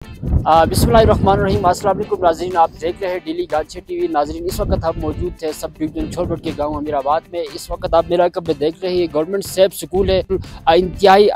बिस्मिल्लाहिर्रहमानिर्रहीम। अस्सलाम वालेकुम नाज़रीन, आप देख रहे हैं डेली गांची टीवी। नाज़रीन, इस वक्त हम मौजूद थे सब डिवीजन छोट के गांव अमीराबाद में। इस वक्त आप मेरा कब देख रहे हैं गवर्नमेंट सेफ स्कूल है। इंतहाई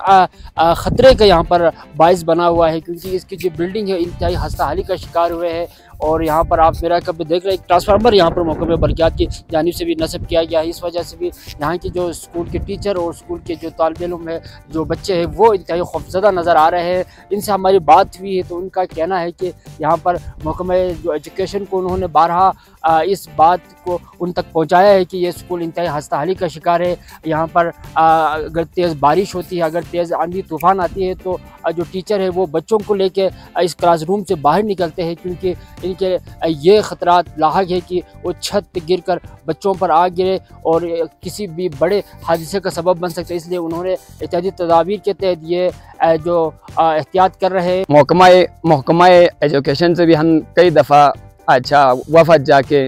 ख़तरे का यहाँ पर बाइस बना हुआ है, क्योंकि इसकी जो बिल्डिंग है इंतहाई हस्ताहाली का शिकार हुए हैं। और यहाँ पर आप मेरा कब देख रहे हैं एक ट्रांसफार्मर यहाँ पर मौके में बरक़ियात की जानिब से भी नस्ब किया गया है। इस वजह से भी यहाँ के जो स्कूल के टीचर और स्कूल के जो तालिब इल्म है, जो बच्चे हैं, वो इंतहाई खौफज़दा नज़र आ रहे हैं। इनसे हमारी बात हुई है तो उनका कहना है कि यहाँ पर महकमा जो एजुकेशन को उन्होंने बारहा इस बात को उन तक पहुँचाया है कि ये स्कूल इंतहाई हस्ताहाली का शिकार है। यहाँ पर अगर तेज़ बारिश होती है, अगर तेज़ आंधी तूफ़ान आती है तो जो टीचर है वो बच्चों को लेके इस क्लासरूम से बाहर निकलते हैं, क्योंकि इनके ये ख़तरात लाहक है कि वो छत गिर कर बच्चों पर आ गिरे और किसी भी बड़े हादसे का सबब बन सकते हैं। इसलिए उन्होंने एहतियाती तदाबीर के तहत ये जो एहतियात कर रहे हैं। महकमा एजुकेशन से भी हम कई दफ़ा वफद जाके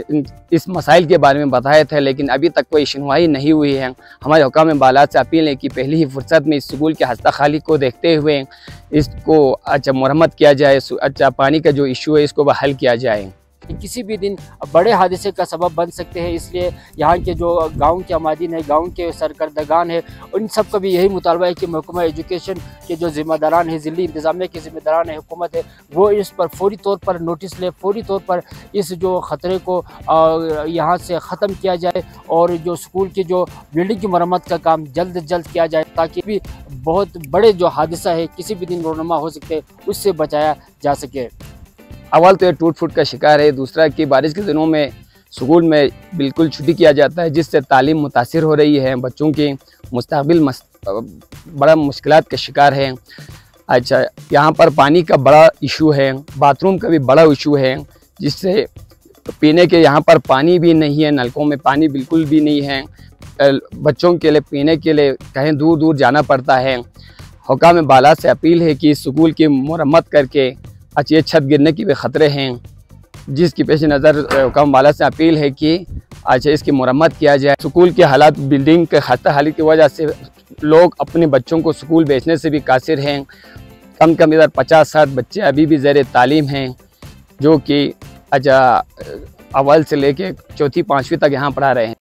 इस मसाइल के बारे में बताए थे, लेकिन अभी तक कोई सुनवाई नहीं हुई है। हमारे हुकाम बाला से अपील है कि पहली ही फुर्सत में इस स्कूल के हस्ता खाली को देखते हुए इसको मरम्मत किया जाए। पानी का जो इशू है इसको हल किया जाए। किसी भी दिन बड़े हादसे का सबब बन सकते हैं, इसलिए यहाँ के जो गांव के अमादीन है, गांव के सरकर्दगान है, उन सब का भी यही मुतालबा है कि महकमा एजुकेशन के जो ज़िम्मेदारान है, ज़िली इंतज़ामिया के ज़िम्मेदारान है, हुकूमत है, वो इस पर फौरी तौर पर नोटिस ले, फौरी तौर पर इस जो ख़तरे को यहाँ से ख़त्म किया जाए और जो स्कूल की जो बिल्डिंग की मरम्मत का काम जल्द अज जल्द किया जाए, ताकि भी बहुत बड़े जो हादसा है किसी भी दिन रोनमा हो सकते उससे बचाया जा सके। अव्वल तो ये टूट फूट का शिकार है, दूसरा कि बारिश के दिनों में स्कूल में बिल्कुल छुट्टी किया जाता है, जिससे तालीम मुतासिर हो रही है। बच्चों की मुस्तकबिल बड़ा मुश्किलात का शिकार है। यहाँ पर पानी का बड़ा इशू है, बाथरूम का भी बड़ा इशू है, जिससे पीने के यहाँ पर पानी भी नहीं है, नलकों में पानी बिल्कुल भी नहीं है। बच्चों के लिए पीने के लिए कहीं दूर दूर जाना पड़ता है। हुकाम बाला से अपील है कि स्कूल की मरम्मत करके ये छत गिरने की भी ख़तरे हैं, जिसकी पेश नज़र हुकाम बाला से अपील है कि इसकी मरम्मत किया जाए। स्कूल के हालात, बिल्डिंग के खस्ता हालत की वजह से लोग अपने बच्चों को स्कूल भेजने से भी कासिर हैं। कम कम इधर 50-60 बच्चे अभी भी ज़ेर तालीम हैं, जो कि अव्वल से लेके चौथी 5वीं तक यहाँ पढ़ा रहे हैं।